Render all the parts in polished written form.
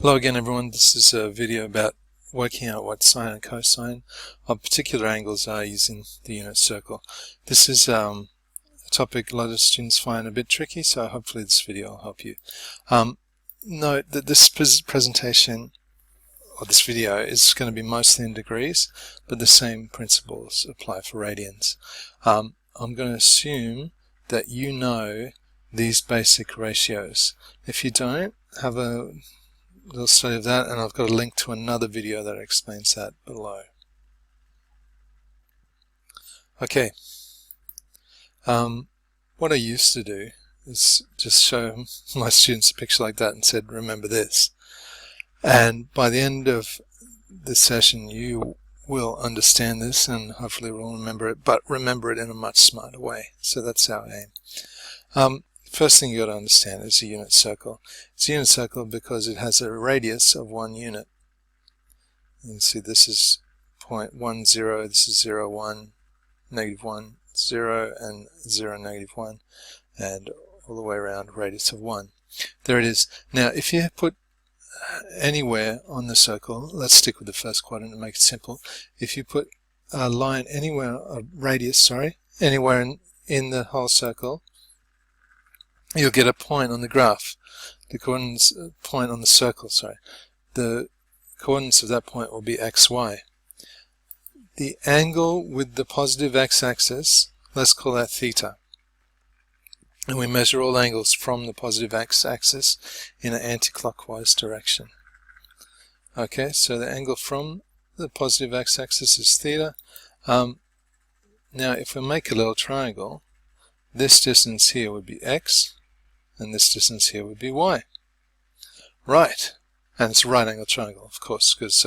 Hello again everyone, this is a video about working out what sine and cosine of particular angles are using the unit circle. This is a topic a lot of students find a bit tricky, so hopefully this video will help you. Note that this presentation, or this video, is going to be mostly in degrees, but the same principles apply for radians. I'm going to assume that you know these basic ratios. If you don't, have a little study of that, and I've got a link to another video that explains that below. Okay, what I used to do is just show my students a picture like that and said, remember this. And by the end of this session you will understand this and hopefully will remember it, but remember it in a much smarter way. So that's our aim. First thing you got to understand is a unit circle. It's a unit circle because it has a radius of 1 unit. You can see this is 0.10, this is 0, 1, negative 1, 0, and 0, negative 1, and all the way around radius of 1. There it is. Now if you put anywhere on the circle, let's stick with the first quadrant and make it simple. If you put a line anywhere, a radius, anywhere in the whole circle, you'll get a point on the graph. The coordinates point on the circle, the coordinates of that point will be xy. The angle with the positive x-axis, let's call that theta. And we measure all angles from the positive x-axis in an anti-clockwise direction. Okay, so the angle from the positive x-axis is theta. Now if we make a little triangle, this distance here would be x, and this distance here would be y. Right, and it's a right angle triangle, of course, because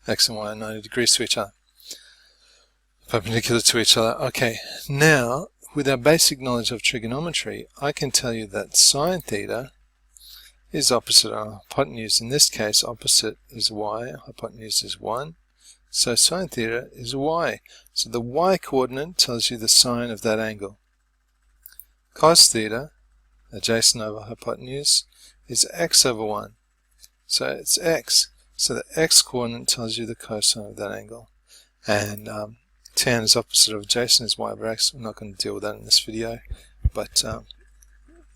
x and y are 90 degrees to each other, perpendicular to each other. Okay, now with our basic knowledge of trigonometry, I can tell you that sine theta is opposite our hypotenuse. In this case, opposite is y, hypotenuse is 1, so sine theta is y. So the y coordinate tells you the sine of that angle. Cos theta, adjacent over hypotenuse, is x over 1. So it's x. So the x coordinate tells you the cosine of that angle. And tan is opposite of adjacent is y over x. We're not going to deal with that in this video, but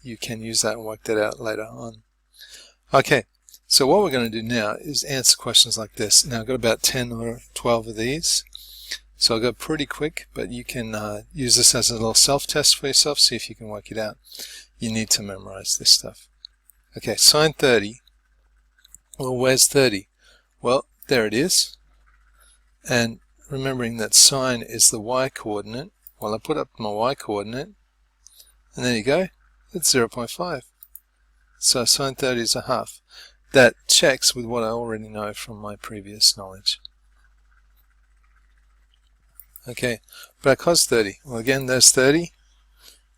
you can use that and work that out later on. Okay, so what we're going to do now is answer questions like this. Now I've got about 10 or 12 of these, so I'll go pretty quick, but you can use this as a little self-test for yourself, see if you can work it out. You need to memorize this stuff. Okay, sine 30. Well, where's 30? Well, there it is. And remembering that sine is the y coordinate, well, I put up my y coordinate, and there you go, it's 0.5. So sine 30 is a half. That checks with what I already know from my previous knowledge. Okay, but cos 30, well again, there's 30.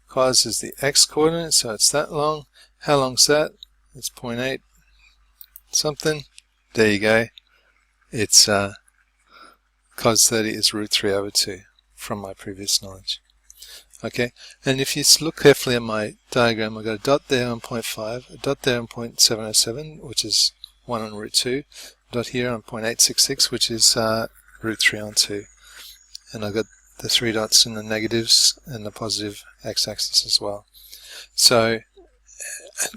Cos is the x coordinate, so it's that long. How long's that? It's 0.8 something. There you go. It's cos 30 is root 3 over 2 from my previous knowledge. Okay, and if you look carefully at my diagram, I've got a dot there on 0.5, a dot there on 0.707, which is 1 on root 2, a dot here on 0.866, which is root 3 on 2. And I've got the 3 dots in the negatives and the positive x-axis as well. So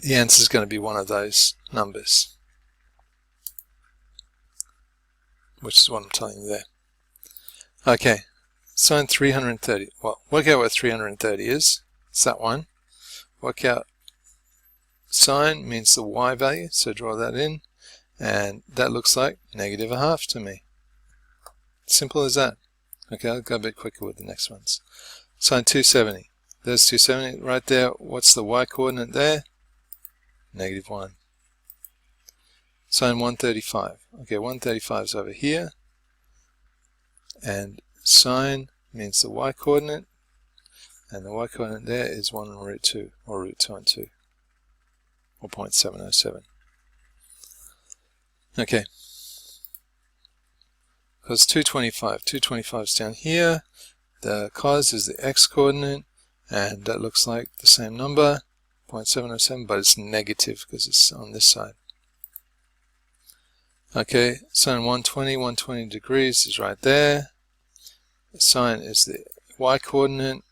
the answer is going to be one of those numbers, which is what I'm telling you there. Okay, sine 330. Well, work out what 330 is. It's that one. Work out sine means the y value, so draw that in, and that looks like negative a half to me. Simple as that. Okay, I'll go a bit quicker with the next ones. Sine 270. There's 270 right there. What's the y coordinate there? Negative 1. Sine 135. Okay, 135 is over here. And sine means the y coordinate. And the y coordinate there is 1 on root 2, or root 2 on 2. Or 0.707. Okay. Because 225 is down here, the cos is the x coordinate, and that looks like the same number, 0.707, but it's negative because it's on this side. Okay, sine 120 degrees is right there. Sine is the y-coordinate,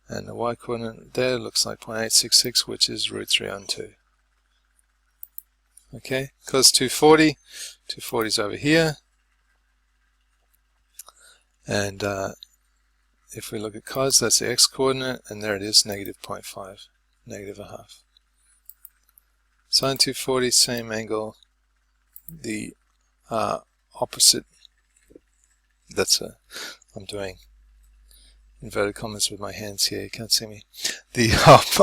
and the y-coordinate there looks like 0.866, which is root 3 on 2. Okay, cos 240, 240 is over here, and if we look at cos, that's the x-coordinate, and there it is, negative 0.5, negative a half. Sine 240, same angle, the opposite, I'm doing inverted commas with my hands here, you can't see me, the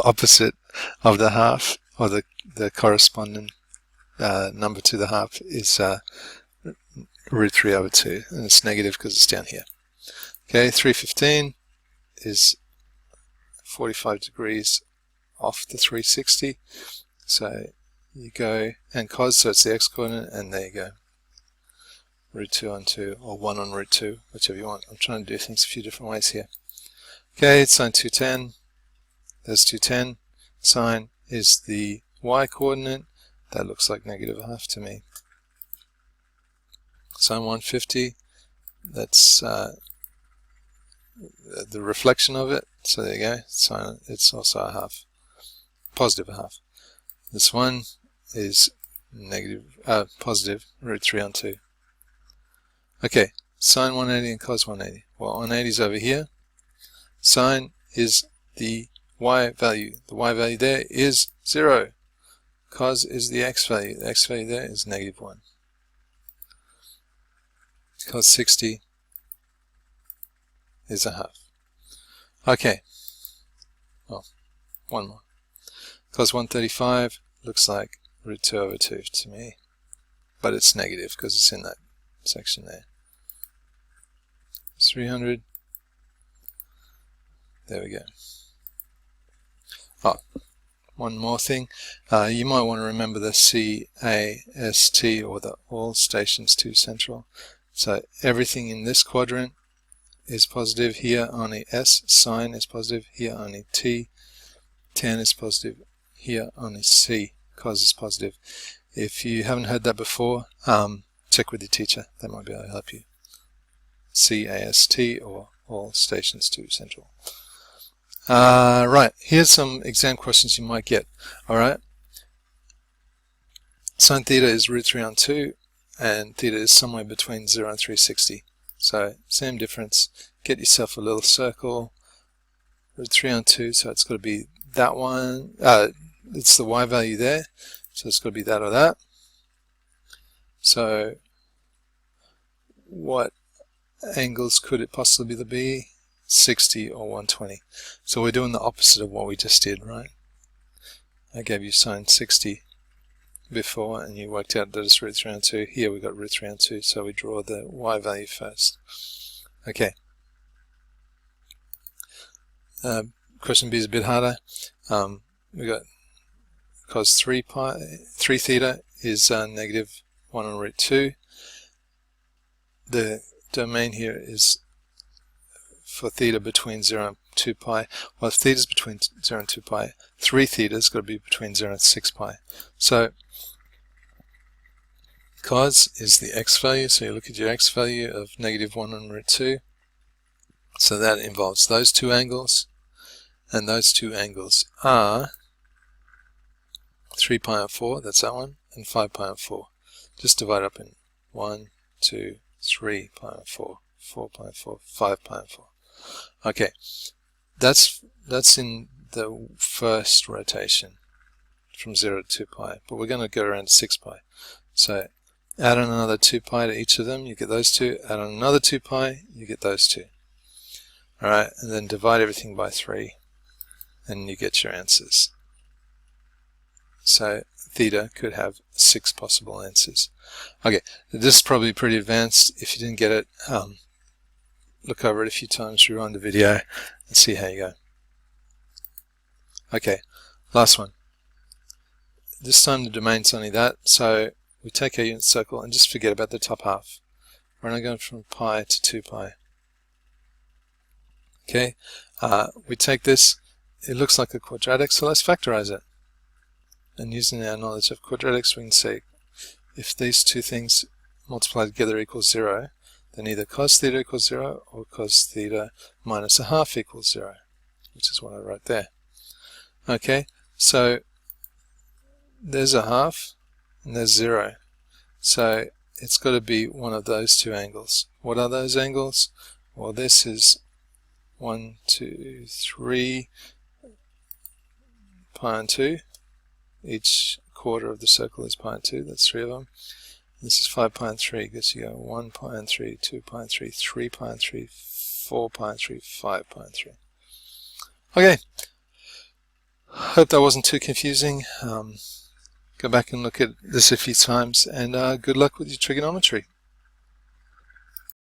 opposite of the half, or the corresponding number to the half is root 3 over 2, and it's negative because it's down here. Okay, 315 is 45 degrees off the 360, so you go, and cos, so it's the x-coordinate, and there you go, root 2 on 2, or 1 on root 2, whichever you want. I'm trying to do things a few different ways here. Okay, sine 210, there's 210, sine is the y-coordinate, that looks like negative a half to me. Sine 150, that's the reflection of it, so there you go, sine, it's also a half, positive a half. This one is negative, positive, root 3 on 2. Okay, sine 180 and cos 180. Well, 180 is over here. Sine is the y value. The y value there is 0. Cos is the x value. The x value there is negative 1. Cos 60 is a half. Okay. Well, one more. Cos 135 looks like root 2 over 2 to me, but it's negative because it's in that section there. 300. There we go. Oh, one more thing. You might want to remember the CAST, or the all stations to central. So everything in this quadrant is positive. Here only S, sine is positive. Here only T, tan is positive. Here only C, cos is positive. If you haven't heard that before, check with your teacher. They might be able to help you. CAST, or all stations to central. Right, here's some exam questions you might get. Alright, sine theta is root 3 on 2, and theta is somewhere between 0 and 360. So, same difference. Get yourself a little circle, root 3 on 2, so it's got to be that one. It's the y value there, so it's got to be that or that. So, what angles could it possibly be? 60 or 120. So we're doing the opposite of what we just did, right? I gave you sine 60 before, and you worked out that it's root 3 on 2. Here we got root 3 on 2, so we draw the y value first. Okay. Question B is a bit harder. We got cos 3 theta is negative 1 on root 2. The domain here is for theta between 0 and 2 pi. Well, if theta is between 0 and 2 pi, 3 theta has got to be between 0 and 6 pi. So cos is the x value, so you look at your x value of negative 1 on root 2. So that involves those two angles, and those two angles are 3 pi and 4, that's that one, and 5 pi and 4. Just divide up in 1, 2, 3 pi and 4, 4 pi and 4, 5 pi and 4. Okay, that's in the first rotation from 0 to 2 pi, but we're going to go around to 6 pi. So add on another 2 pi to each of them, you get those two. Add on another 2 pi, you get those two. Alright, and then divide everything by 3, and you get your answers. So theta could have 6 possible answers. Okay, this is probably pretty advanced. If you didn't get it, look over it a few times, rewind the video, and see how you go. Okay, last one. This time the domain's only that, so we take our unit circle and just forget about the top half. We're only going from pi to 2 pi. Okay, we take this, it looks like a quadratic, so let's factorize it. And using our knowledge of quadratics, we can say if these two things multiply together equals 0, then either cos theta equals 0 or cos theta minus a half equals 0, which is what I wrote there. Okay, so there's a half and there's 0. So it's got to be one of those two angles. What are those angles? Well, this is 1, 2, 3 pi and 2. Each quarter of the circle is pi and 2. That's 3 of them. This is 5 pi and 3. Guess you go 1 pi and 3, 2 pi and 3, 3 pi and 3, 4 pi and 3, 5 pi and 3. Okay. Hope that wasn't too confusing. Go back and look at this a few times, and good luck with your trigonometry.